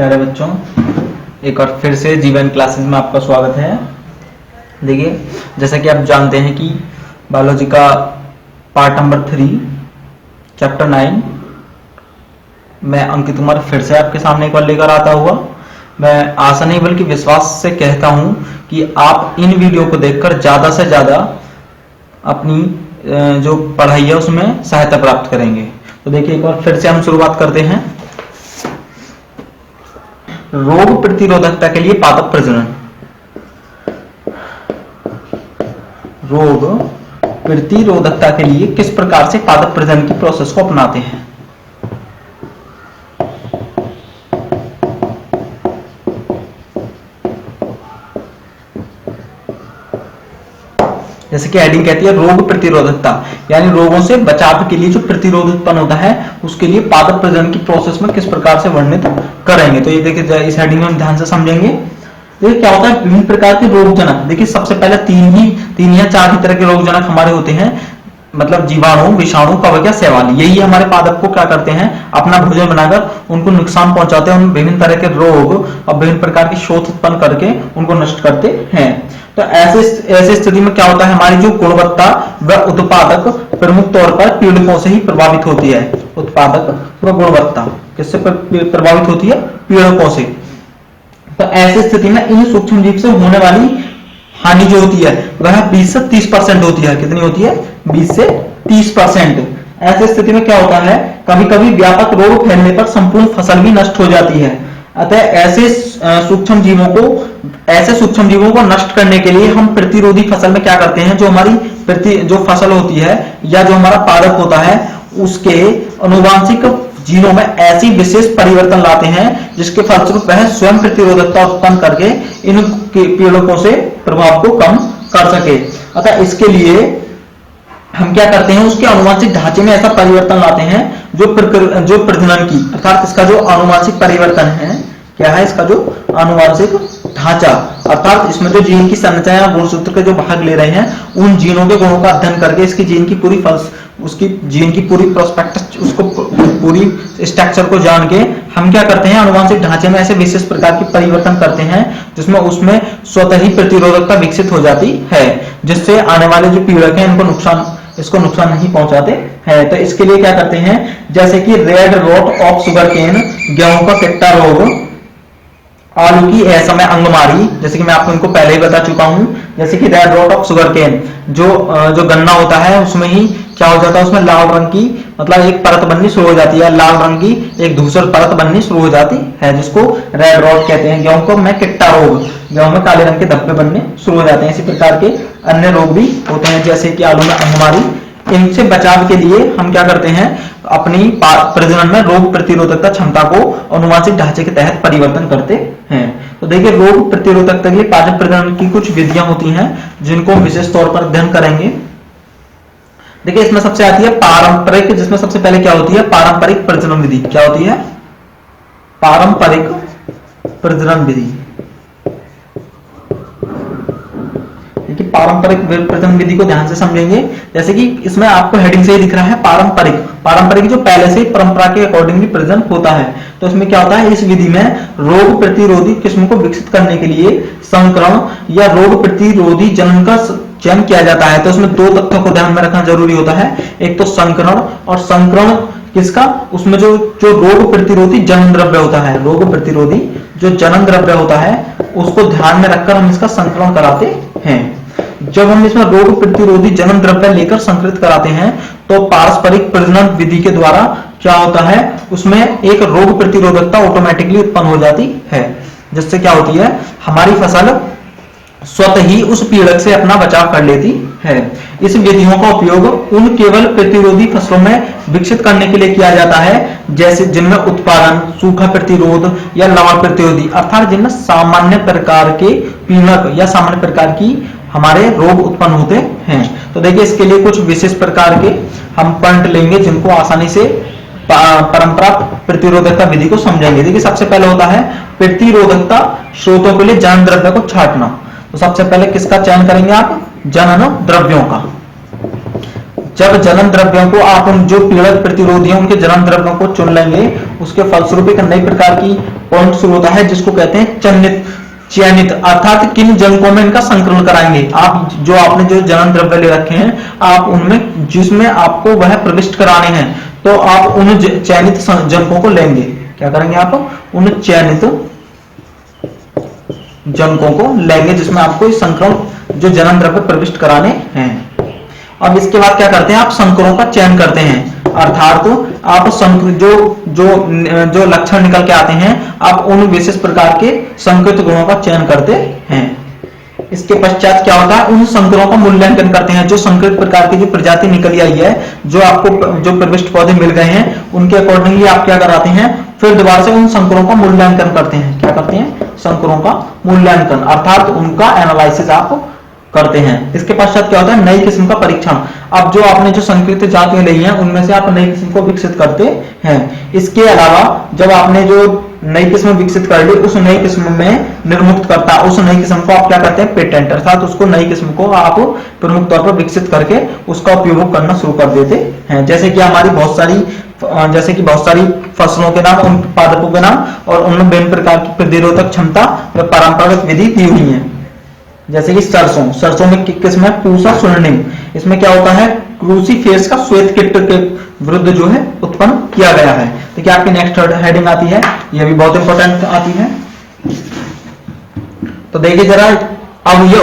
प्यारे बच्चों, एक बार फिर से जीवन क्लासेस में आपका स्वागत है। देखिए, जैसा कि आप जानते हैं कि बायोलॉजी का पार्ट नंबर 3 चैप्टर 9 मैं अंकित कुमार फिर से आपके सामने एक बार लेकर आता हुआ। मैं आशा नहीं बल्कि विश्वास से कहता हूं कि आप इन वीडियो को देखकर ज्यादा से ज्यादा अपनी जो पढ़ाई है उसमें सहायता प्राप्त करेंगे। तो देखिए, एक बार फिर से हम शुरुआत करते हैं। रोग प्रतिरोधकता के लिए पादप प्रजनन। रोग प्रतिरोधकता के लिए किस प्रकार से पादप प्रजनन की प्रोसेस को अपनाते हैं? जैसे कि हेडिंग कहती है रोग प्रतिरोधकता, यानी रोगों से बचाव के लिए जो प्रतिरोध उत्पन्न होता है उसके लिए पादप प्रजनन की प्रोसेस में किस प्रकार से वर्णित करेंगे। तो ये देखिए, इस हेडिंग में हम ध्यान से समझेंगे। देखिए क्या होता है, विभिन्न प्रकार के रोगजनक। देखिए सबसे पहले तीन या चार ही तरह के रोगजनक हमारे होते हैं, मतलब जीवाणु, विषाणु, कवक या शैवाल। यही हमारे पादप को क्या करते हैं, अपना भोजन बनाकर उनको नुकसान पहुंचाते हैं। उन विभिन्न तरह के रोग और विभिन्न प्रकार की शोथ उत्पन्न करके उनको नष्ट करते हैं। तो ऐसे स्थिति में क्या होता है, हमारी जो गुणवत्ता व उत्पादक प्रमुख तौर पर पीड़कों से ही प्रभावित होती है। उत्पादक व गुणवत्ता किससे प्रभावित होती है? पीड़कों से। तो ऐसी स्थिति में इन सूक्ष्म जीव से होने वाली हानि जो होती है वह 20 से 30% होती है। कितनी होती है? 20 से 30%। ऐसी स्थिति में क्या होता है, कभी कभी व्यापक रोग फैलने पर संपूर्ण फसल भी नष्ट हो जाती है। अतः ऐसे सूक्ष्म जीवों को नष्ट करने के लिए हम प्रतिरोधी फसल में क्या करते हैं, जो हमारी जो फसल होती है या जो हमारा पादप होता है उसके अनुवांशिक जीनों में ऐसी विशेष परिवर्तन लाते हैं जिसके फलस्वरूप वह स्वयं प्रतिरोधकता उत्पन्न करके इन पीड़कों से प्रभाव को कम कर सके। अतः इसके लिए हम क्या करते हैं, उसके अनुवांशिक ढांचे में ऐसा परिवर्तन लाते हैं जो प्रजनन की, अर्थात इसका जो अनुवांशिक परिवर्तन है, क्या है इसका जो अनुवांशिक ढांचा, अर्थात इसमें जो जीन की संरचना या गुणसूत्र के जो भाग ले रहे हैं उन जीनों के गुणों का अध्ययन करके इसकी जीन की पूरी प्रोस्पेक्टस, उसको पूरी स्ट्रक्चर को जान के हम क्या करते हैं, अनुवांशिक ढांचे में ऐसे विशेष प्रकार की परिवर्तन करते हैं जिसमें उसमें स्वतः ही प्रतिरोधकता विकसित हो जाती है, जिससे आने वाले जो पीड़क हैं इसको नुकसान नहीं पहुंचाते हैं। तो इसके लिए क्या करते हैं, जैसे कि रेड रोट ऑफ शुगरकेन, गेहूं का पिट्टा रोग, आलू की असमय अंगमारी, जैसे कि मैं आपको इनको पहले ही बता चुका हूं। जैसे कि रेड रोट ऑफ शुगरकेन, जो गन्ना होता है उसमें ही क्या हो जाता है, उसमें लाल रंग की मतलब एक परत बननी शुरू हो जाती है, लाल रंग की एक धूसर परत बननी शुरू हो जाती है, जिसको रेड रोट कहते हैं। गेहूं को में किट्टा रोग, गेहूं में काले रंग के धब्बे बनने शुरू हो जाते हैं। इसी प्रकार के अन्य रोग भी होते हैं, जैसे कि आलू में अंगमारी। इनसे बचाव के लिए हम क्या करते हैं, अपनी प्रजनन में रोग प्रतिरोधकता क्षमता को अनुवांशिक ढांचे के तहत परिवर्तन करते हैं। तो देखिए, रोग प्रतिरोधकता के लिए पादप प्रजनन की कुछ विधियां होती हैं जिनको विशेष तौर पर अध्ययन करेंगे। देखिए, इसमें सबसे आती है पारंपरिक, जिसमें सबसे पहले क्या होती है, पारंपरिक प्रजनन विधि। क्या होती है? पारंपरिक प्रजनन विधि। पारंपरिक प्रजनन विधि को ध्यान से समझेंगे। जैसे कि इसमें आपको हेडिंग से ही दिख रहा है पारंपरिक जो पहले से परंपरा के अकॉर्डिंगली प्रजनन होता है। तो इसमें क्या होता है, इस विधि में रोग प्रतिरोधी किस्म को विकसित करने के लिए संकरण या रोग प्रतिरोधी जनन का चयन किया जाता है। तो उसमें दो तथ्यों को ध्यान में रखना जरूरी होता है, एक तो संकरण, और संकरण किसका, उसमें जो रोग प्रतिरोधी जनन द्रव्य होता है, रोग प्रतिरोधी जो जनन द्रव्य होता है उसको ध्यान में रखकर हम इसका संकरण कराते हैं। जब हम इसमें रोग प्रतिरोधी जनन द्रव्य लेकर संकरित कराते हैं तो पारस्परिक प्रजनन विधि के द्वारा क्या होता है, उसमें एक रोग प्रतिरोधकता ऑटोमेटिकली उत्पन्न हो जाती है, जिससे क्या होती है, हमारी फसल स्वतः ही उस पीड़क से अपना बचाव कर लेती है। इस विधियों का उपयोग उन केवल प्रतिरोधी फसलों में विकसित करने के लिए किया जाता है जैसे जिनमें उत्पादन, सूखा प्रतिरोध या लवण प्रतिरोधी, अर्थात जिनमें सामान्य प्रकार के पीड़क या सामान्य प्रकार की हमारे रोग उत्पन्न होते हैं। तो देखिए, इसके लिए कुछ विशेष प्रकार के हम पॉइंट लेंगे जिनको आसानी से परंपरा प्रतिरोधकता विधि को समझेंगे। देखिए, सबसे पहले होता है प्रतिरोधकता स्रोतों के लिए जनन द्रव्य को छांटना। तो सबसे पहले किसका चयन करेंगे आप, जनन द्रव्यों का। जब जनन द्रव्यों को आप जो पीड़क प्रतिरोधी हैं उनके जनन द्रव्यों को चुन लेंगे, उसके फलस्वरूप एक नई प्रकार की पॉइंट शुरू होता है जिसको कहते हैं चयनित, अर्थात किन जनकों में इनका संकरण कराएंगे। आप जो आपने जो जनन द्रव्य ले रखे हैं, आप उनमें जिसमें आपको वह प्रविष्ट कराने हैं, तो आप उन चयनित जनकों को लेंगे। क्या करेंगे आप? उन चयनित जनकों को लेंगे जिसमें आपको इस संकरण जो जनन द्रव्य प्रविष्ट कराने हैं। अब इसके बाद क्या करते हैं? आप संकरों का चयन करते हैं, अर्थात आप संकर जो लक्षण निकल के आते हैं, आप उन विशेष प्रकार के संकृत गुणों का चयन करते हैं। इसके पश्चात क्या होता है? उन संकरों का मूल्यांकन करते हैं। जो संकृत प्रकार की जो प्रजाति निकली आई है, जो आपको जो प्रविष्ट पौधे मिल गए हैं, उनके अकॉर्डिंगली आप क्या कराते हैं? फिर दोबारा से उन संकरों का मूल्यांकन करते हैं। क्या करते हैं? संकरों का मूल्यांकन, अर्थात उनका एनालिसिस आप करते हैं। इसके पश्चात क्या होता है? नई किस्म का परीक्षण। अब जो आपने जो संकृत जातियां ली हैं, उनमें से आप नई किस्म को विकसित करते हैं। इसके अलावा जब आपने जो नई किस्म विकसित कर ली, उस नई किस्म में निर्मुक्त करता, उस नई किस्म को आप क्या करते हैं? पेटेंट, अर्थात उसको नई किस्म को आप प्रमुख तौर पर विकसित करके उसका उपयोग करना शुरू कर देते हैं। जैसे कि हमारी बहुत सारी फसलों के नाम, उन पादपों के नाम और उनमें विभिन्न प्रकार की प्रतिरोधक क्षमता व परंपरागत विधि दी हुई है। जैसे कि सरसों में किस्म है पूसा स्वर्णिम। इसमें क्या होता है? क्रूसीफेरस का श्वेत कीट के विरुद्ध जो है उत्पन्न किया गया है। देखिए आपकी नेक्स्ट हेडिंग आती है, यह भी बहुत इंपॉर्टेंट आती है। तो देखिए जरा, अब ये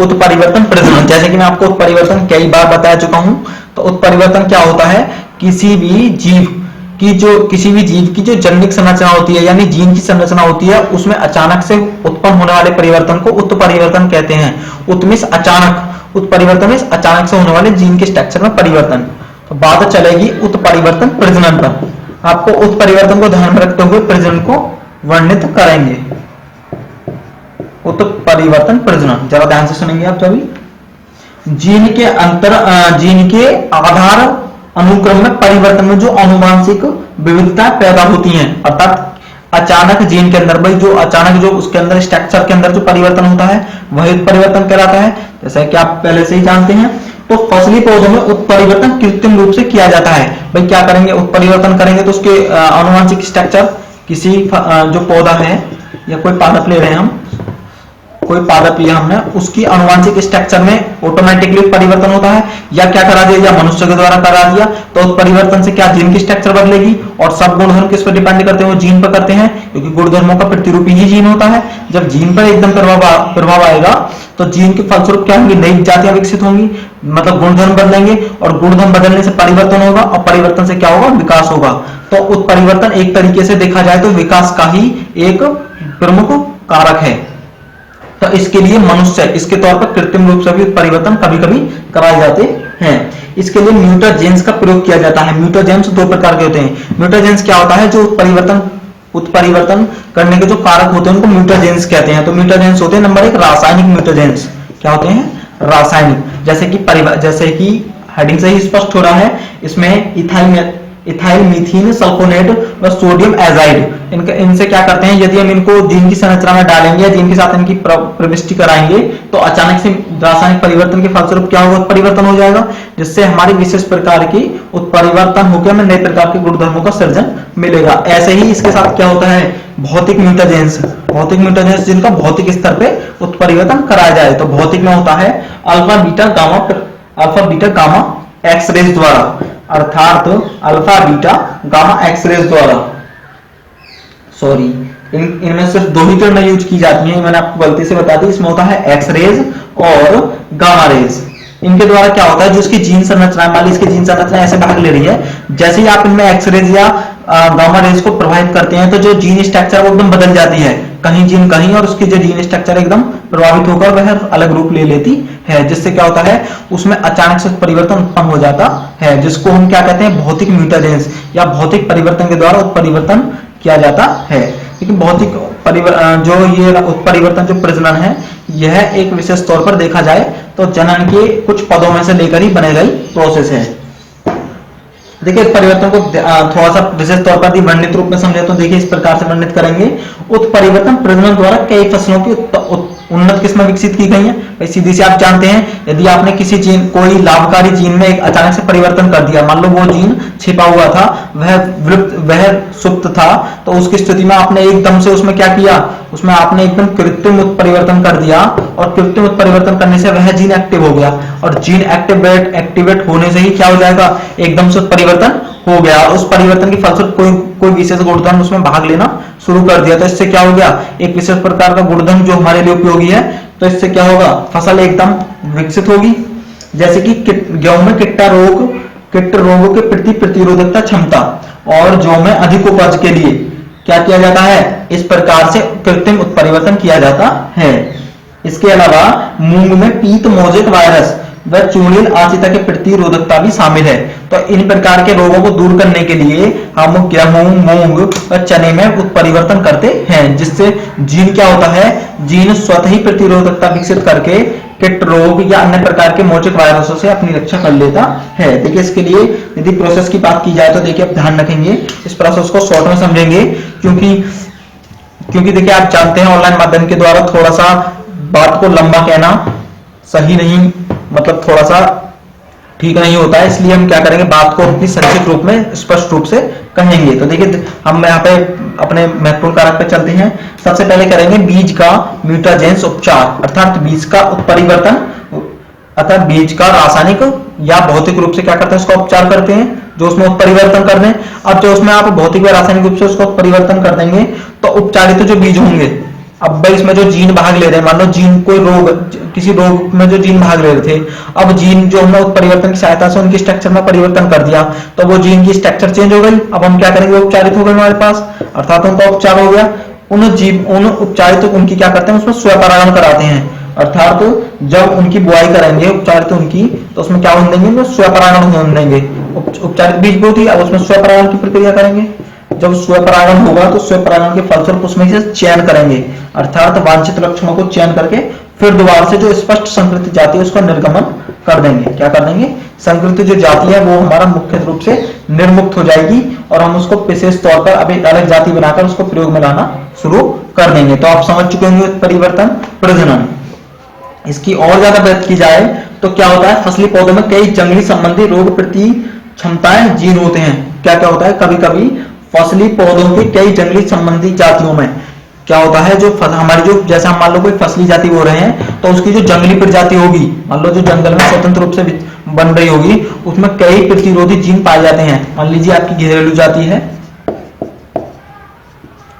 उत्परिवर्तन प्रजनन, जैसे कि मैं आपको उत्परिवर्तन कई बार बता चुका हूं। तो उत्परिवर्तन क्या होता है? किसी भी जीव की जो जैविक संरचना होती है, यानी जीन की संरचना होती है, उसमें अचानक से उत्पन्न होने वाले परिवर्तन को उत्परिवर्तन कहते हैं। उत्परिवर्तन में अचानक से होने वाले जीन के स्ट्रक्चर में परिवर्तन। तो बात चलेगी उत्परिवर्तन प्रजनन पर। आपको उत्परिवर्तन को ध्यान में रखते हुए प्रजनन को वर्णित करेंगे। उत्परिवर्तन प्रजनन जरा ध्यान से सुनेंगे आप सभी। जीन के आधार अनुक्रम में परिवर्तन में जो आनुवंशिक विविधता पैदा होती हैं, अर्थात अचानक जीन के अंदर जो उसके अंदर स्ट्रक्चर के अंदर जो परिवर्तन होता है, वही उत्परिवर्तन कहलाता है। जैसा कि आप पहले से ही जानते हैं। तो फसली पौधों में उत्परिवर्तन कृत्रिम रूप से किया जाता है। भाई क्या करेंगे? उत्परिवर्तन करेंगे तो उसके आनुवंशिक स्ट्रक्चर, किसी जो पौधा है या कोई पादप ले रहे हैं हम, कोई पादप लिया हमने, उसकी आनुवंशिक स्ट्रक्चर में ऑटोमेटिकली परिवर्तन होता है, या क्या करा दिया? या मनुष्य के द्वारा करा दिया। तो उस परिवर्तन से क्या जीन की स्ट्रक्चर बदलेगी, और सब गुणधर्म किस पर डिपेंड करते हैं? वो जीन पर करते हैं, क्योंकि गुणधर्मों का प्रतिरूपी ही जीन होता है। जब जीन पर एकदम प्रभाव आएगा तो जीन के फलस्वरूप क्या होंगी? नई जातियां विकसित होंगी, मतलब गुणधर्म बदलेंगे, और गुणधर्म बदलने से परिवर्तन होगा, और परिवर्तन से क्या होगा? विकास होगा। तो उत्परिवर्तन एक तरीके से देखा जाए तो विकास का ही एक प्रमुख कारक है। तो इसके लिए मनुष्य इसके तौर पर कृत्रिम रूप से भी उत्परिवर्तन कभी कभी कराए जाते हैं। इसके लिए म्यूटाजेंस का प्रयोग किया जाता है। म्यूटाजेंस दो प्रकार के होते हैं। म्यूटाजेंस क्या होता है? जो उत्परिवर्तन करने के जो कारक होते हैं उनको म्यूटाजेंस कहते हैं। तो म्यूटाजेंस होते हैं नंबर 1 रासायनिक म्यूटाजेंस। क्या होते हैं? रासायनिक। जैसे कि हेडिंग से ही स्पष्ट हो रहा है, इसमें इथाइल मीथीन सल्फोनेट व सोडियम एजाइड, इनसे क्या करते हैं? यदि हम इनको जीन की संरचना में डालेंगे या जीन के साथ इनकी प्रविष्टि कराएंगे, तो अचानक से रासायनिक परिवर्तन के फलस्वरूप क्या होगा? परिवर्तन हो जाएगा, जिससे हमारी विशेष प्रकार की उत्परिवर्तन होकर हमें नए प्रकार के गुणधर्मों का सृजन मिलेगा। ऐसे ही इसके साथ क्या होता है? भौतिक म्यूटाजेंस जिनका भौतिक स्तर पे उत्परिवर्तन कराया जाए। तो भौतिक में होता है अल्फा बीटा गामा एक्सरेज द्वारा, अर्थात अल्फा बीटा गामा एक्सरेज द्वारा। सॉरी, इनमें सिर्फ दो ही किरणें यूज की जाती हैं, मैंने आपको गलती से बता दी। इसमें होता है एक्सरेज और गामा रेज। इनके द्वारा क्या होता है? जो इसकी जीन संरचना, मान ली इसकी जीन संरचना ऐसे भाग ले रही है, जैसे ही आप इनमें एक्सरेज या गामा रेज को प्रभावित करते हैं, तो जो जीन स्ट्रक्चर वो एकदम बदल जाती है, कहीं जीन कहीं, और उसकी जो जीन स्ट्रक्चर एकदम प्रभावित होकर वह अलग रूप ले लेती है, जिससे क्या होता है? उसमें अचानक से परिवर्तन उत्पन्न हो जाता है, जिसको हम क्या कहते हैं? भौतिक म्यूटाजेंस या भौतिक परिवर्तन के द्वारा उत्परिवर्तन किया जाता है। लेकिन भौतिक उत्परिवर्तन जो प्रजनन है, यह एक विशेष तौर पर देखा जाए तो जनन के कुछ पदों में से लेकर ही बने गई प्रोसेस है। देखिए इस परिवर्तन को थोड़ा सा विशेष तौर पर वर्णित रूप में समझे तो देखिए इस प्रकार से वर्णित करेंगे। उत्परिवर्तन प्रजनन द्वारा कई फसलों की उन्नत किस्में विकसित की गई हैं। भाई सीधी सी आप जानते हैं, यदि आपने किसी जीन, कोई लाभकारी जीन में एक अचानक से परिवर्तन कर दिया, मान लो वो जीन छिपा हुआ था, वह सुप्त था, तो उसकी स्थिति में आपने एकदम से उसमें क्या किया, उसमें आपने एकदम कृत्रिम उत्परिवर्तन कर दिया, और कृत्रिम उत्परिवर्तन करने से वह जीन एक्टिव हो गया, और जीन एक्टिवेट होने से ही क्या हो जाएगा, एकदम से परिवर्तन हो गया, और उस परिवर्तन की फलस्वरूप कोई विशेष गुणधर्म उसमें भाग लेना शुरू कर दिया, तो इससे क्या हो गया, एक विशेष प्रकार का गुणधर्म जो हमारे लिए उपयोगी है, तो इससे क्या होगा, फसल एकदम विकसित होगी। जैसे कि गेहूं में कीट रोगों के प्रति प्रतिरोधकता क्षमता, और जौ में अधिक उपज के लिए क्या किया जाता है, इस प्रकार से कृत्रिम उत्परिवर्तन किया जाता है। इसके अलावा मूंग में पीत मोजेक वायरस व चूर्णील आचिता के प्रतिरोधकता भी शामिल है। तो इन प्रकार के रोगों को दूर करने के लिए हम गेहूं, मूंग व चने में उत्परिवर्तन करते हैं, जिससे जीन क्या होता है, जीन स्वतः ही प्रतिरोधकता विकसित करके कीट रोग या अन्य प्रकार के मोचक वायरसों से अपनी रक्षा कर लेता है। देखिए इसके लिए यदि प्रोसेस की बात की जाए तो देखिए आप ध्यान रखेंगे, इस प्रोसेस को शॉर्ट में समझेंगे, क्योंकि देखिए आप जानते हैं ऑनलाइन माध्यम के द्वारा थोड़ा सा बात को लंबा कहना सही नहीं, मतलब थोड़ा सा ठीक नहीं होता है, इसलिए हम क्या करेंगे, बात को अपनी संक्षिप्त रूप में स्पष्ट रूप से कहेंगे। तो देखिए हम यहाँ पे अपने महत्वपूर्ण कारक पे चलते हैं। सबसे पहले करेंगे बीज का म्यूटाजेंस उपचार, अर्थात बीज का उत्परिवर्तन, अर्थात बीज का रासायनिक या भौतिक रूप से क्या करते हैं, उसका उपचार करते हैं, जो उसमें उत्परिवर्तन कर दें। अब जो उसमें आप भौतिक या रासायनिक रूप से उसका उत्परिवर्तन कर देंगे, तो उपचारित जो बीज होंगे, अब भाई इसमें जो जीन भाग ले रहे हैं, मान लो जीन कोई रोग, किसी रोग में जो जीन भाग ले रहे थे, अब जीन जो हमने उत्परिवर्तन की सहायता से उनकी स्ट्रक्चर में परिवर्तन कर दिया, तो वो जीन की स्ट्रक्चर चेंज हो गई। अब हम क्या करेंगे, उपचारित हो गए हमारे पास, अर्थात उनका उपचार हो गया। उन उपचारित उनकी क्या करते हैं, उसमें स्वपरागण कराते हैं, अर्थात जब उनकी बुआई करेंगे उपचारित उनकी, तो उसमें क्या होने देंगे, स्वपरागण होने देंगे। उपचारित बीज बो थी, अब उसमें स्वपरागण की प्रक्रिया करेंगे। जब स्वपरागण होगा तो स्वपरागण के फलस्वरूप उसमें से चयन करेंगे, अर्थात वांछित लक्षणों को चयन करके फिर दोबारा से जो स्पष्ट संकृति जाति है उसका निर्गमन कर देंगे। क्या कर देंगे, संकृति जो जाति है वो हमारा मुख्य रूप से निर्मुक्त हो जाएगी, और हम उसको विशेष तौर पर अब एक अलग जाति बनाकर उसको प्रयोग में लाना शुरू कर देंगे। तो आप समझ चुके होंगे परिवर्तन प्रजनन। इसकी और ज्यादा बात की जाए तो क्या होता है, फसली पौधों में कई जंगली संबंधी रोग प्रति क्षमताएं जीन होते हैं। क्या क्या होता है, कभी कभी फसली पौधों की कई जंगली संबंधी जातियों में क्या होता है, जो हमारी जो जैसे हम मान लो कोई फसली जाति बो रहे हैं, तो उसकी जो जंगली प्रजाति होगी, मान लो जो जंगल में स्वतंत्र रूप से बन रही होगी, उसमें कई प्रतिरोधी जीन पाए जाते हैं। मान लीजिए आपकी घरेलू जाति है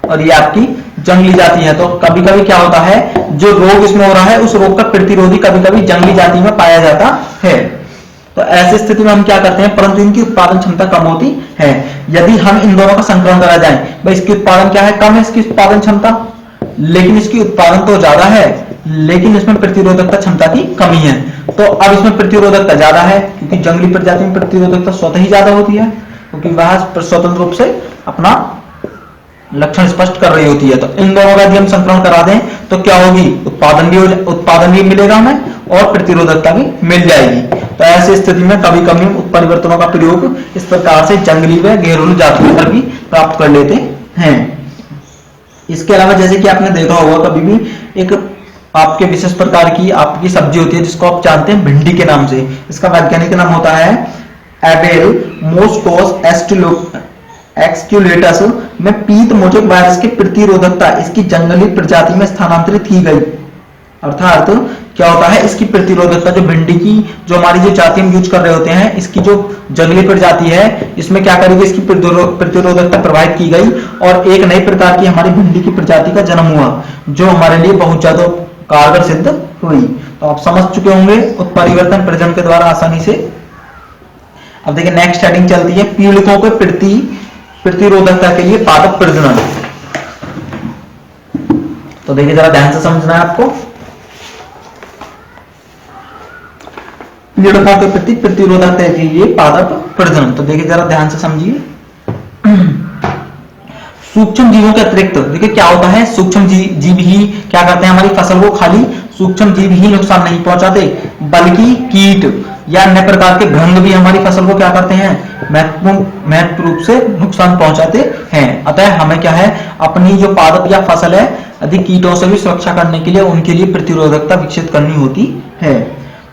और ये आपकी जंगली जाति है, तो कभी कभी क्या होता है, जो रोग इसमें हो रहा है उस रोग का प्रतिरोधी कभी कभी जंगली जाति में पाया जाता है। तो ऐसी स्थिति में हम क्या करते हैं, परंतु इनकी उत्पादन क्षमता कम होती है। यदि हम इन दोनों का संकलन करा जाए, भाई इसकी उत्पादन क्या है, कम है इसकी उत्पादन क्षमता, लेकिन इसकी उत्पादन तो ज्यादा है, लेकिन इसमें प्रतिरोधकता क्षमता की कमी है। तो अब इसमें प्रतिरोधकता ज्यादा है, क्योंकि जंगली प्रजाति में प्रतिरोधकता स्वतः ही ज्यादा होती है, क्योंकि वह स्वतंत्र रूप से अपना लक्षण स्पष्ट कर रही होती है। तो इन दोनों का यदि हम संकलन करा दें तो क्या होगी, उत्पादन भी मिलेगा हमें और प्रतिरोधकता भी मिल जाएगी। तो ऐसी स्थिति में कभी कभी उत्परिवर्तनों का प्रयोग इस प्रकार से जंगली व घरेलू जातियों पर भी प्राप्त कर लेते हैं। इसके अलावा जैसे कि आपने देखा होगा, कभी भी एक आपके विशेष प्रकार की आपकी सब्जी होती है जिसको आप जानते हैं भिंडी के नाम से, इसका वैज्ञानिक नाम होता है एबेल मोस्कोस एक्सक्यूलेटस में पीत मोचक वायरस की प्रतिरोधकता इसकी जंगली प्रजाति में स्थानांतरित की गई। अर्थात क्या होता है, इसकी प्रतिरोधकता जो भिंडी की जो हमारी जो जाति हम यूज कर रहे होते हैं, इसकी जो जंगली प्रजाति है इसमें क्या करेगी, इसकी प्रतिरोधकता प्रभावित की गई और एक नई प्रकार की हमारी भिंडी की प्रजाति का जन्म हुआ, जो हमारे लिए बहुत ज्यादा कारगर सिद्ध हुई। तो आप समझ चुके होंगे उत्परिवर्तन प्रजनन के द्वारा आसानी से। अब देखिए नेक्स्ट हेडिंग चलती है पीड़ितों के प्रतिरोधकता के लिए पादप प्रजनन। तो देखिए जरा ध्यान से समझना है आपको, पीड़ितों के प्रति प्रतिरोधकता के लिए पादप प्रजनन। तो देखिए जरा ध्यान से समझिए, सूक्ष्म जीवों के अतिरिक्त देखिए क्या होता है, सूक्ष्म जीव ही क्या करते हैं, हमारी फसल को खाली सूक्ष्म जीव ही नुकसान नहीं पहुंचाते, बल्कि कीट या अन्य प्रकार के भ्रंग भी हमारी फसल को क्या करते हैं, महत्वपूर्ण रूप से नुकसान पहुंचाते हैं। अतः हमें क्या है, अपनी जो पादप या फसल है अधिक कीटों से भी सुरक्षा करने के लिए उनके लिए प्रतिरोधकता विकसित करनी होती है।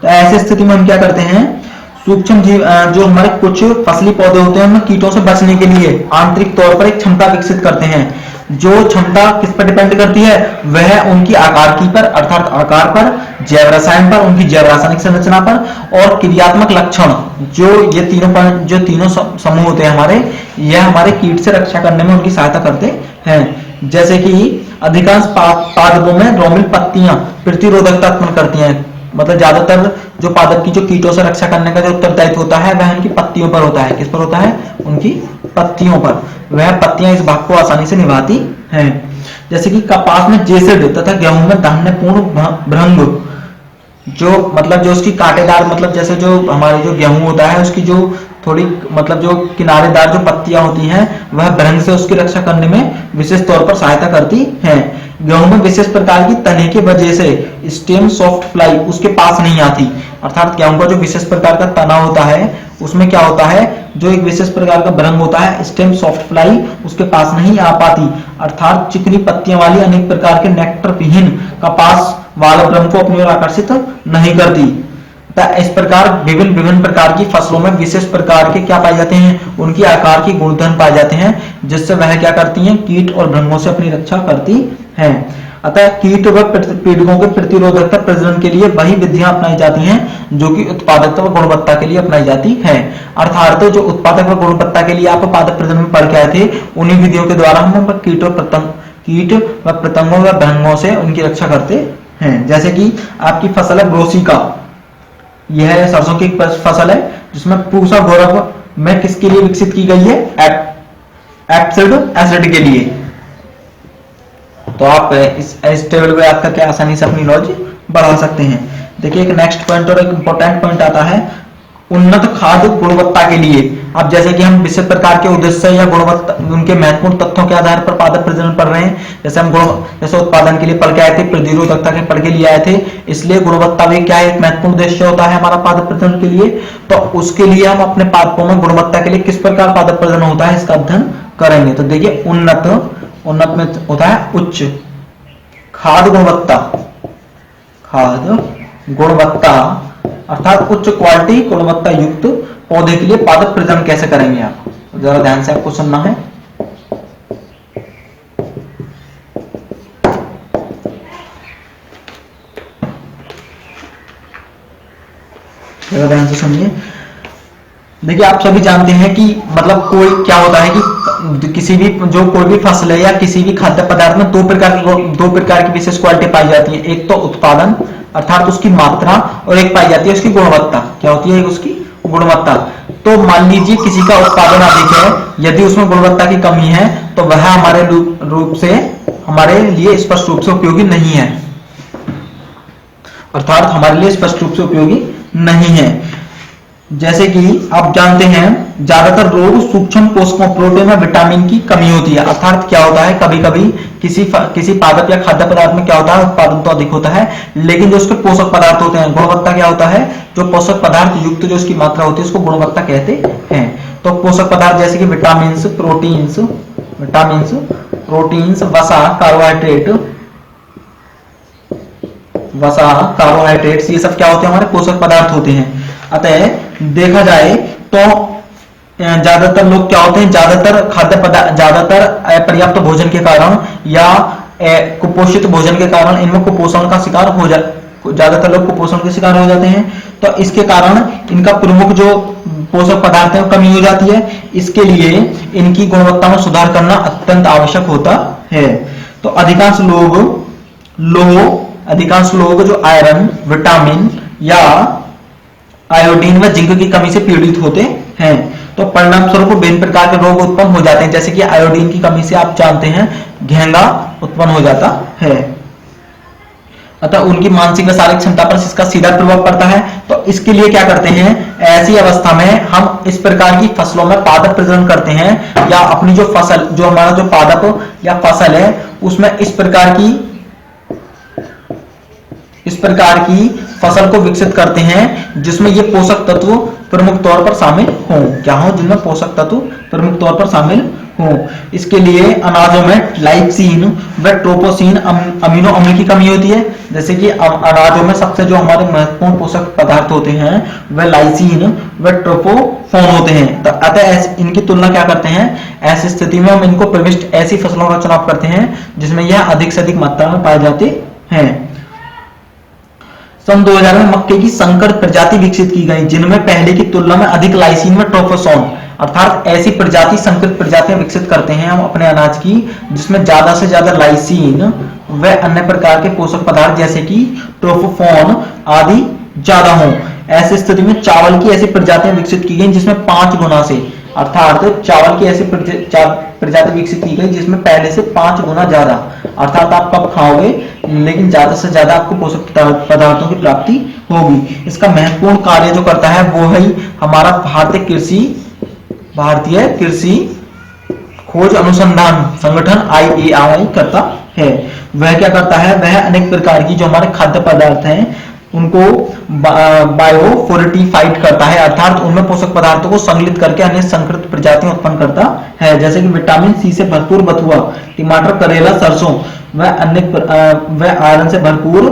तो ऐसी स्थिति में हम क्या करते हैं, सूक्ष्म जीव जो हमारे कुछ फसली पौधे होते हैं उनमें कीटों से बचने के लिए आंतरिक तौर पर एक क्षमता विकसित करते हैं। जो क्षमता किस पर डिपेंड करती है, वह उनकी आकार की पर, अर्थात आकार पर, जैव रसायन पर, उनकी जैव रासायनिक संरचना पर और क्रियात्मक लक्षण, जो ये तीनों समूह होते हैं हमारे, यह हमारे कीट से रक्षा करने में उनकी सहायता करते हैं। जैसे कि अधिकांश पादपों में रोमिल पत्तियां प्रतिरोधकता उत्पन्न करती हैं। मतलब ज्यादातर जो पादप की जो कीटों से रक्षा करने का जो उत्तरदायित्व होता है वह उनकी पत्तियों पर होता है। किस पर होता है, उनकी पत्तियों पर। वह पत्तियां इस भाग को आसानी से निभाती हैं। जैसे कि कपास में जेसिड तथा गेहूं में धान्यपूर्ण भृंग, जो उसकी कांटेदार, मतलब जैसे जो हमारे जो गेहूं होता है उसकी जो थोड़ी जो किनारेदार जो पत्तियां होती हैं वह भृंग से उसकी रक्षा करने में विशेष तौर पर सहायता करती हैं। गेहूं में विशेष प्रकार की तने की वजह से स्टेम सॉफ्ट फ्लाई उसके पास नहीं आती। अर्थात गेहूं का जो विशेष प्रकार का तना होता है उसमें क्या होता है, जो एक विशेष प्रकार का भृंग होता है स्टेम सॉफ्ट फ्लाई उसके पास नहीं आ पाती। अर्थात चिकनी पत्तियां वाली अनेक प्रकार के नेक्टर विहीन कपास वाले भृंग को अपनी ओर आकर्षित नहीं करती। इस प्रकार विभिन्न प्रकार की फसलों में विशेष प्रकार के क्या पाए जाते हैं, उनकी आकार की गुणधर्म पाए जाते हैं, जिससे वह क्या करती हैं, कीट और भृंगों से अपनी रक्षा करती हैं। अतः कीट व पीड़कों के प्रतिरोधकता प्रजनन के लिए वही विधियां अपनाई जाती हैं जो कि उत्पादकता व गुणवत्ता के लिए अपनाई जाती है। अर्थात जो उत्पादक व गुणवत्ता के लिए आप पादप प्रजनन में पढ़ के आए थे, उन्हीं विधियों के द्वारा हम कीट व पतंगों व भृंगों से उनकी रक्षा करते हैं। जैसे कि आपकी फसल है ब्रोसिका, यह सरसों की फसल है जिसमें पूसा गौरव में किसके लिए विकसित की गई है, एप्सिड एसिड के लिए। तो आप इस टेबल को याद करके आसानी से अपनी नॉलेज बढ़ा सकते हैं। देखिए एक नेक्स्ट पॉइंट और एक इंपॉर्टेंट पॉइंट आता है उन्नत खाद्य गुणवत्ता के लिए। अब जैसे कि हम विशेष प्रकार के उद्देश्य या गुणवत्ता उनके महत्वपूर्ण तथ्यों के आधार पर पादप प्रजनन पढ़ रहे हैं। जैसे हम जैसे उत्पादन के लिए पढ़ के आए थे, प्रतिरोधकता के पढ़ के लिए आए थे, इसलिए गुणवत्ता भी क्या है, एक महत्वपूर्ण उद्देश्य होता है हमारा पादप प्रजनन के लिए। तो उसके लिए हम अपने पादपों में गुणवत्ता के लिए किस प्रकार पादप प्रजनन होता है इसका अध्ययन करेंगे। तो देखिए उन्नत में होता है उच्च खाद्य गुणवत्ता अर्थात उच्च क्वालिटी गुणवत्ता युक्त पौधे के लिए पादप प्रजनन कैसे करेंगे आप, जरा ध्यान से आपको सुनना है। जरा ध्यान से सुनिए। देखिए आप सभी जानते हैं कि मतलब कोई क्या होता है कि कोई भी फसल है या किसी भी खाद्य पदार्थ में दो प्रकार की विशेष क्वालिटी पाई जाती है। एक तो उत्पादन अर्थात उसकी मात्रा, और एक पाई जाती है उसकी गुणवत्ता। क्या होती है उसकी गुणवत्ता। तो मान लीजिए किसी का उत्पादन अधिक है, यदि उसमें गुणवत्ता की कमी है तो वह हमारे रूप से हमारे लिए स्पष्ट रूप से उपयोगी नहीं है, अर्थात हमारे लिए स्पष्ट रूप से उपयोगी नहीं है। जैसे कि आप जानते हैं ज्यादातर रोग सूक्ष्म पोषकों, प्रोटीन और विटामिन की कमी होती है। अर्थात क्या होता है, कभी कभी किसी पादप या खाद्य पदार्थ में क्या होता है, उत्पादन तो अधिक होता है लेकिन जो उसके पोषक पदार्थ होते हैं, गुणवत्ता क्या होता है, जो पोषक पदार्थ युक्त जो उसकी मात्रा होती है उसको गुणवत्ता कहते हैं। तो पोषक पदार्थ जैसे कि विटामिन, प्रोटीन्स, वसा, कार्बोहाइड्रेट्स, ये सब क्या होते हैं, हमारे पोषक पदार्थ होते हैं। अतः देखा जाए तो ज्यादातर लोग क्या होते हैं, ज्यादातर अपर्याप्त भोजन के कारण या कुपोषित भोजन के कारण इनमें कुपोषण का शिकार हो ज्यादातर लोग कुपोषण के शिकार हो जाते हैं। तो इसके कारण इनका प्रमुख जो पोषक पदार्थ है कमी हो जाती है। इसके लिए इनकी गुणवत्ता में सुधार करना अत्यंत आवश्यक होता है। तो अधिकांश लोग जो आयरन, विटामिन या आयोडीन व जिंक की कमी से पीड़ित होते हैं। तो परिणाम स्वरूप विभिन्न प्रकार के रोग उत्पन्न हो जाते हैं। जैसे कि आयोडीन की कमी से आप जानते हैं घेंगा उत्पन्न हो जाता है। अतः उनकी मानसिक व शारीरिक क्षमता पर इसका सीधा प्रभाव पड़ता है। तो इसके लिए क्या करते हैं, ऐसी अवस्था में हम इस प्रकार की फसलों में पादप प्रजनन करते हैं, या अपनी जो फसल, जो हमारा जो पादप या फसल है उसमें इस प्रकार की इस प्रकार की फसल को विकसित करते हैं जिसमें ये पोषक तत्व प्रमुख तौर पर शामिल हों। क्या हो? जिनमें पोषक तत्व प्रमुख तौर पर शामिल हों। इसके लिए अनाजों में लाइसीन व ट्रोपोसिन अमीनो अम्ल की कमी होती है। जैसे कि अनाजों में सबसे जो हमारे महत्वपूर्ण पोषक पदार्थ होते हैं वह लाइसीन व ट्रोपोफोन होते हैं। तो अतः इनकी तुलना क्या करते हैं? ऐसी स्थिति में हम इनको प्रविष्ट ऐसी फसलों का चुनाव करते हैं जिसमें यह अधिक से अधिक मात्रा में पाए जाते हैं। सन 2000 में मक्के की संकर प्रजाति विकसित की गई जिनमें पहले की तुलना में अधिक लाइसीन व ट्रोपोसोन अर्थात ऐसी प्रजाति संकरित प्रजातियां विकसित करते हैं हम अपने अनाज की जिसमें ज्यादा से ज्यादा लाइसीन व अन्य प्रकार के पोषक पदार्थ जैसे कि ट्रोपोफोन आदि ज्यादा हों। ऐसी स्थिति में चावल की ऐसी प्रजातियां विकसित की गई जिसमें 5 गुना से अर्थात चावल की ऐसी प्रजाति विकसित की गई जिसमें पहले से 5 गुना ज्यादा अर्थात आप कब खाओगे लेकिन ज्यादा से ज्यादा आपको पोषक पदार्थों की प्राप्ति होगी। इसका महत्वपूर्ण कार्य जो करता है वो है हमारा भारतीय कृषि खोज अनुसंधान संगठन IARI करता है। वह क्या करता है? वह अनेक प्रकार की जो हमारे खाद्य पदार्थ हैं उनको बायोफोर्टिफाइड करता है अर्थात उनमें पोषक पदार्थों को संकलित करके अन्य संकरित प्रजातियां उत्पन्न करता है। जैसे कि विटामिन सी से भरपूर बथुआ, टमाटर, करेला, सरसों व आयरन से भरपूर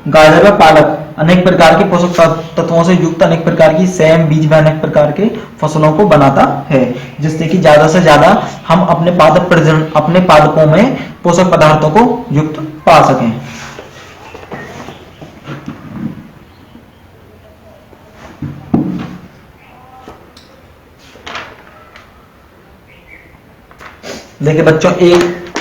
गाजर व पालक, अनेक प्रकार के पोषक तत्वों से युक्त अनेक प्रकार की सेम बीज व अनेक प्रकार के फसलों को बनाता है जिससे कि ज्यादा से ज्यादा हम अपने पादपों में पोषक पदार्थों को युक्त पा सकें। देखिए बच्चों,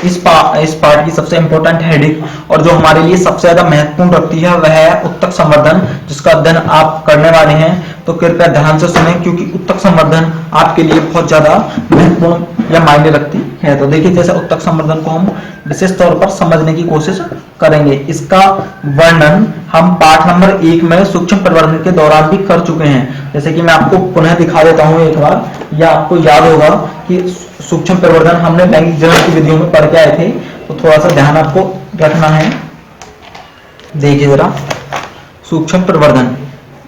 इस पार्ट की सबसे इंपॉर्टेंट हेडिंग और जो हमारे लिए सबसे ज्यादा महत्वपूर्ण रखती है वह है उत्तक संवर्धन, जिसका अध्ययन आप करने वाले हैं। तो कृपया ध्यान से सुनें क्योंकि उत्तक संवर्धन आपके लिए बहुत ज्यादा महत्वपूर्ण या मायने रखती है। तो देखिए, जैसे उत्तक संवर्धन को हम विशेष तौर पर समझने की कोशिश करेंगे। इसका वर्णन हम पाठ नंबर 1 में सूक्ष्म प्रवर्धन के दौरान भी कर चुके हैं। जैसे कि मैं आपको पुनः दिखा देता हूं एक बार, या आपको याद होगा कि सूक्ष्म प्रवर्धन हमने लैंगिक जनन की विधियों में पढ़ के आए थे, तो थोड़ा सा ध्यान आपको रखना है। देखिए जरा, सूक्ष्म प्रवर्धन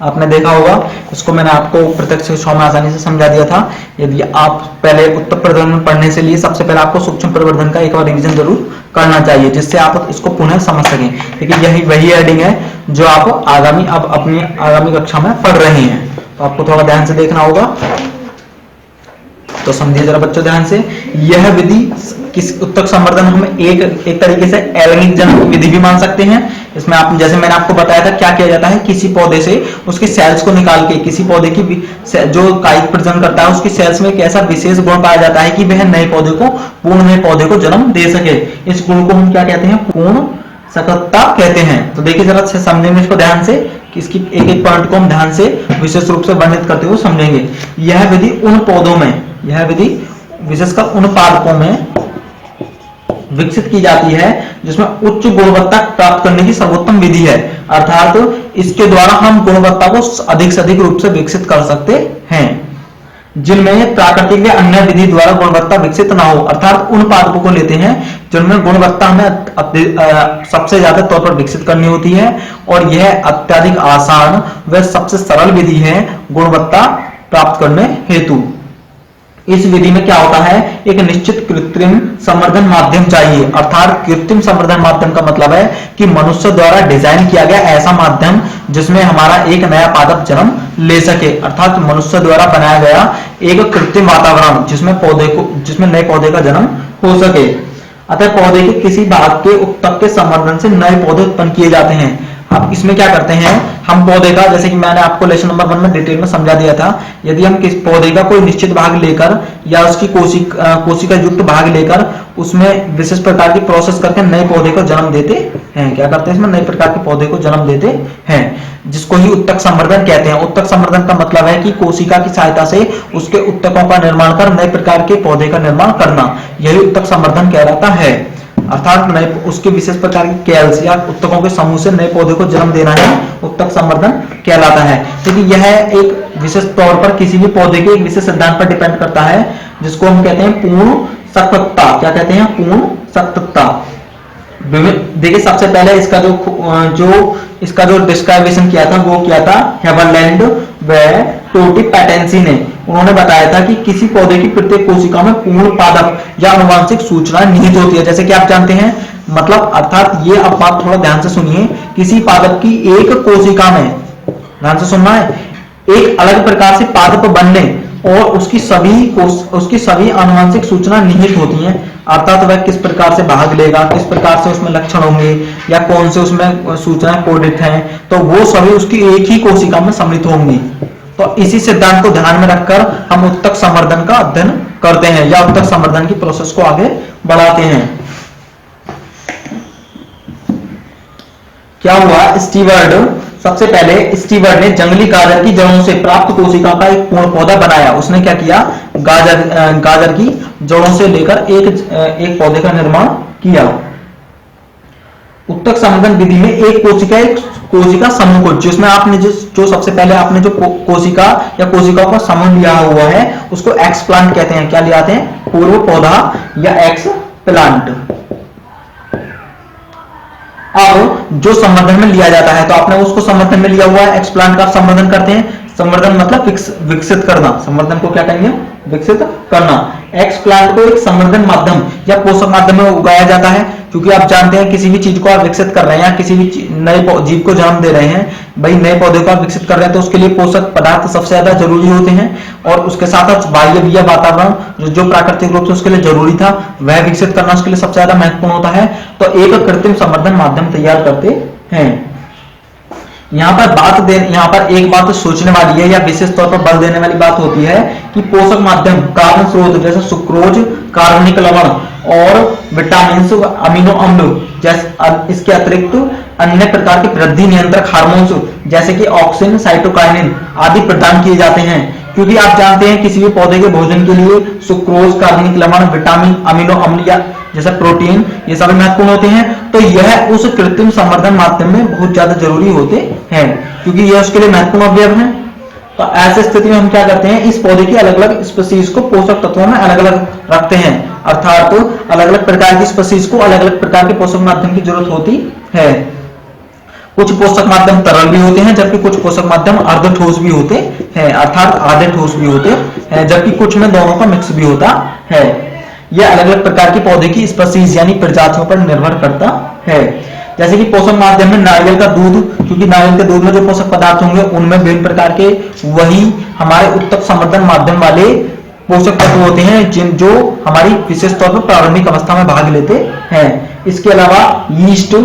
आपने देखा होगा, इसको मैंने आपको प्रत्यक्ष कक्षाओं में आसानी से समझा दिया था। यदि आप पहले उत्तक प्रवर्धन पढ़ने से लिए सबसे पहले आपको सूक्ष्म प्रवर्धन का एक बार रिवीजन जरूर करना चाहिए जिससे आप इसको पुनः समझ सकें। लेकिन यही वही हेडिंग है जो आप अपनी आगामी कक्षा में पढ़ रहे हैं, तो आपको थोड़ा ध्यान से देखना होगा। तो समझिए जरा बच्चों ध्यान से, यह विधि किस उत्तक संवर्धन हम एक तरीके से अलैंगिक जनन की विधि भी मान सकते हैं। इसमें आप, जैसे मैंने आपको बताया था, क्या किया जाता है, किसी पौधे से उसके सेल्स को निकाल के, किसी पौधे की जो कायिक प्रजनन करता है उसकी सेल्स में एक ऐसा विशेष गुण पाया जाता है कि वह नए पौधे को, पूर्ण नए पौधे को जन्म दे सके। इस गुण को हम क्या कहते हैं? पूर्ण सकता कहते हैं। तो देखिए जरा समझेंगे इसको ध्यान से कि इसकी एक एक पॉइंट को हम ध्यान से विशेष रूप से वर्णित करते हुए समझेंगे। यह विधि उन पौधों में, यह विधि विशेषकर उन पादपों में विकसित की जाती है जिसमें उच्च गुणवत्ता प्राप्त करने की सर्वोत्तम विधि है। अर्थात इसके द्वारा हम गुणवत्ता को अधिक से अधिक रूप से विकसित कर सकते हैं जिनमें प्राकृतिक या अन्य विधि द्वारा गुणवत्ता विकसित ना हो। अर्थात उन पादपों को लेते हैं जिनमें गुणवत्ता हमें सबसे ज्यादा तौर पर विकसित करनी होती है, और यह अत्यधिक आसान व सबसे सरल विधि है गुणवत्ता प्राप्त करने हेतु। इस विधि में क्या होता है, एक निश्चित कृत्रिम संवर्धन माध्यम चाहिए। अर्थात कृत्रिम संवर्धन माध्यम का मतलब है कि मनुष्य द्वारा डिजाइन किया गया ऐसा माध्यम जिसमें हमारा एक नया पादप जन्म ले सके। अर्थात मनुष्य द्वारा बनाया गया एक कृत्रिम वातावरण जिसमें नए पौधे का जन्म हो सके। अतः पौधे के किसी भाग के उत्तक के संवर्धन से नए पौधे उत्पन्न किए जाते हैं। अब इसमें क्या करते हैं हम, पौधे का, जैसे कि मैंने आपको लेसन नंबर 1 में डिटेल में समझा दिया था, यदि हम किस पौधे का कोई निश्चित भाग लेकर या उसकी कोशिका युक्त भाग लेकर उसमें विशेष प्रकार की प्रोसेस करके नए पौधे को जन्म देते हैं। क्या करते हैं इसमें? नए प्रकार के पौधे को जन्म देते हैं, जिसको ही उत्तक संवर्धन कहते हैं। उत्तक संवर्धन का मतलब है कि कोशिका की सहायता से उसके उत्तकों का निर्माण कर नए प्रकार के पौधे का निर्माण करना, यही उत्तक संवर्धन कहलाता है। अर्थात नए उसके विशेष प्रकार के कैल्स या उत्तकों के समूह से नए पौधे को जन्म देना है उत्तक संवर्धन कहलाता है। क्योंकि यह एक विशेष तौर पर किसी भी पौधे के एक विशेष सिद्धांत पर डिपेंड करता है जिसको हम कहते हैं पूर्ण सक्तता। क्या कहते हैं? पूर्ण सक्तता। देखिए सबसे पहले इसका जो डिस्क्रिप्शन किया था वो किया था हेवरलैंड व टोटी पैटेंसी ने। उन्होंने बताया था कि किसी पौधे की प्रत्येक कोशिका में पूर्ण पादप या आनुवंशिक सूचना निहित होती है। जैसे कि आप जानते हैं, मतलब अर्थात ये अब बात थोड़ा ध्यान से सुनिए, किसी पादप की एक कोशिका में, ध्यान से सुनना है, एक अलग प्रकार से पादप बनने और उसकी सभी आनुवंशिक सूचना निहित होती हैं। अर्थात वह किस प्रकार से भाग लेगा, किस प्रकार से उसमें लक्षण होंगे या कौन से उसमें सूचनाएं कोडित हैं, तो वो सभी उसकी एक ही कोशिका में सम्मिलित होंगी। तो इसी सिद्धांत को ध्यान में रखकर हम उत्तक संवर्धन का अध्ययन करते हैं या उत्तक संवर्धन की प्रोसेस को आगे बढ़ाते हैं। क्या हुआ, सबसे पहले स्टीवर्ड ने जंगली गाजर की जड़ों से प्राप्त कोशिका का एक पूर्ण पौधा बनाया। उसने क्या किया, गाजर की जड़ों से लेकर एक पौधे का निर्माण किया। उत्तक संवर्धन विधि में एक कोशिका समूह को, जिसमें आपने जो सबसे पहले आपने जो कोशिका या कोशिकाओं का समूह लिया हुआ है उसको एक्सप्लांट कहते हैं। क्या लिया हैं, पूर्व पौधा या एक्सप्लांट। अब जो संवर्धन में लिया जाता है, तो आपने उसको संवर्धन में लिया हुआ है, एक्सप्लांट का संवर्धन करते हैं। संवर्धन मतलब विकसित करना, संवर्धन को क्या कहेंगे, विकसित करना। एक्सप्लांट को एक संवर्धन माध्यम या पोषक माध्यम में उगाया जाता है, क्योंकि आप जानते हैं किसी भी चीज को आप विकसित कर रहे हैं या किसी भी नए जीव को जन्म दे रहे हैं, भाई नए पौधे को आप विकसित कर रहे हैं, तो उसके लिए पोषक पदार्थ सबसे ज्यादा जरूरी होते हैं। और उसके साथ साथ बाह्य वातावरण जो प्राकृतिक रूप से उसके लिए जरूरी था वह विकसित करना उसके लिए सबसे ज्यादा महत्वपूर्ण होता है। तो एक कृत्रिम संवर्धन माध्यम तैयार करते हैं। यहाँ पर एक बात सोचने वाली है या विशेष तौर पर बल देने वाली बात होती है कि पोषक माध्यम कार्बन स्रोत जैसे सुक्रोज, कार्बनिक लवण और विटामिन, अमीनो अम्ल जैसे इसके अतिरिक्त अन्य प्रकार के वृद्धि नियंत्रक हार्मोन्स जैसे कि ऑक्सिन, साइटोकाइनिन आदि प्रदान किए जाते हैं। क्योंकि आप जानते हैं किसी भी पौधे के भोजन के लिए सुक्रोज, कार्बनिक लवण, विटामिन, अमीनो अम्ल या जैसे प्रोटीन, ये सभी महत्वपूर्ण होते हैं। तो यह उस कृत्रिम संवर्धन माध्यम में बहुत ज्यादा जरूरी होते हैं, क्योंकि यह उसके लिए महत्वपूर्ण अवयव है। तो ऐसी स्थिति में हम क्या करते हैं, इस पौधे की अलग अलग स्पीशीज को पोषक तत्वों में अलग अलग रखते हैं। अर्थात तो अलग अलग प्रकार की स्पीशीज को अलग अलग प्रकार के पोषक माध्यम की जरूरत होती है। कुछ पोषक माध्यम तरल भी होते हैं, जबकि कुछ पोषक माध्यम अर्ध ठोस भी होते हैं, अर्थात आधे ठोस भी होते हैं, जबकि कुछ में दोनों का मिक्स भी होता है। यह अलग अलग प्रकार के पौधे की स्पीशीज यानी प्रजातियों पर निर्भर करता है। जैसे कि पोषक माध्यम में नारियल का दूध, क्योंकि नारियल के दूध में जो पोषक पदार्थ होंगे उनमें विभिन्न प्रकार के वही हमारे उत्तक संवर्धन माध्यम वाले पोषक तत्व होते हैं जो हमारी विशेष तौर पर प्रारंभिक अवस्था में भाग लेते हैं। इसके अलावा यीस्ट,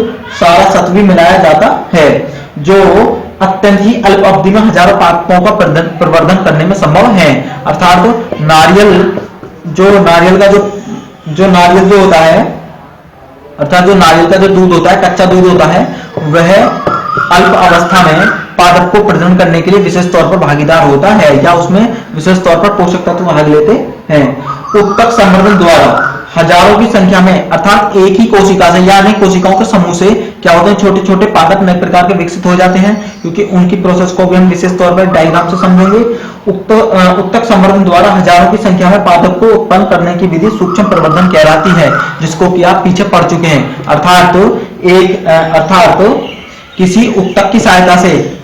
सारा सत्व भी मिलाया जाता है, जो अत्यंत ही अल्प अवधि में हजारों पादपों का प्रवर्धन करने में संभव है। अर्थात नारियल जो होता है, अर्थात जो नारियल का जो दूध होता है, कच्चा दूध होता है, वह अल्प अवस्था में पादप को प्रजनन करने के लिए विशेष तौर पर भागीदार होता है या उसमें विशेष तौर पर पोषक तत्व भाग लेते हैं। उत्तक संवर्धन द्वारा हजारों की संख्या में अर्थात एक ही कोशिका से या अनेक कोशिकाओं के समूह से क्या होते हैं, छोटे छोटे पादप नए प्रकार के विकसित हो जाते हैं, क्योंकि उनकी प्रोसेस को भी हम विशेष तौर पर डायग्राम से समझेंगे। उत्तक संवर्धन द्वारा हजारों की संख्या में पादप को उत्पन्न करने की विधि सूक्ष्म प्रवर्धन कहलाती है, जिसको कि आप पीछे पढ़ चुके हैं। अर्थात किसी उत्तक की सहायता से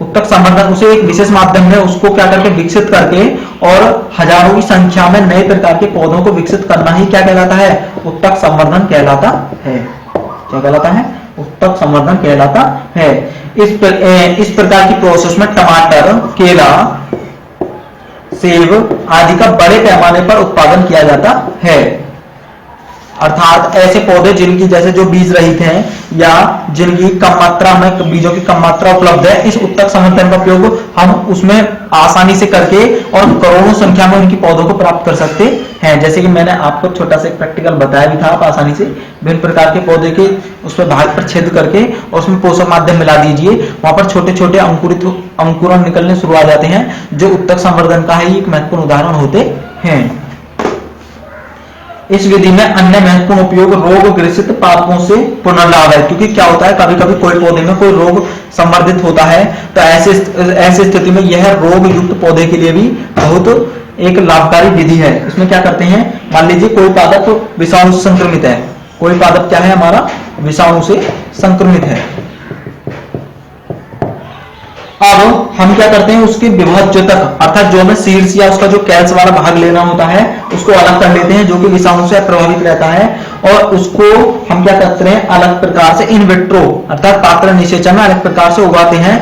उत्तक संवर्धन उसे एक विशेष माध्यम में उसको क्या करके विकसित करके और हजारों की संख्या में नए प्रकार के पौधों को विकसित करना ही क्या कहलाता है, उत्तक संवर्धन कहलाता है। क्या कहलाता है, उत्तक संवर्धन कहलाता है। इस प्रकार की प्रोसेस में टमाटर, केला, सेब आदि का बड़े पैमाने पर उत्पादन किया जाता है। अर्थात ऐसे पौधे जिनकी जैसे जो बीज रहित हैं या जिनकी कम मात्रा में बीजों की कम मात्रा उपलब्ध है, इस उत्तक संवर्धन का उपयोग हम उसमें आसानी से करके और करोड़ों संख्या में उनकी पौधों को प्राप्त कर सकते हैं। जैसे कि मैंने आपको छोटा सा एक प्रैक्टिकल बताया भी था, आप आसानी से विभिन्न प्रकार के पौधे के उस पर भाग पर छेद करके और उसमें पोषक माध्यम मिला दीजिए, वहां पर छोटे छोटे अंकुरण निकलने शुरू आ जाते हैं, जो उत्तक संवर्धन का ही एक महत्वपूर्ण उदाहरण होते हैं। इस विधि में अन्य महत्वपूर्ण उपयोग रोग ग्रसित पादपों से पुनर्लाभ है, क्योंकि क्या होता है कभी कभी कोई पौधे में कोई रोग संवर्धित होता है, तो ऐसे स्थिति में यह रोग युक्त पौधे के लिए भी बहुत एक लाभकारी विधि है। इसमें क्या करते हैं, मान लीजिए कोई पादप विषाणु से संक्रमित है, कोई पादप क्या है हमारा विषाणु से संक्रमित है। अब हम क्या करते हैं, उसके विभज्यतक अर्थात जो हमें शीर्ष या उसका जो कैल्स वाला भाग लेना होता है उसको अलग कर लेते हैं, जो कि विषाणु से प्रभावित रहता है, और उसको हम क्या करते हैं अलग प्रकार से इन विट्रो अर्थात पात्र निषेचन में अलग प्रकार से उगाते हैं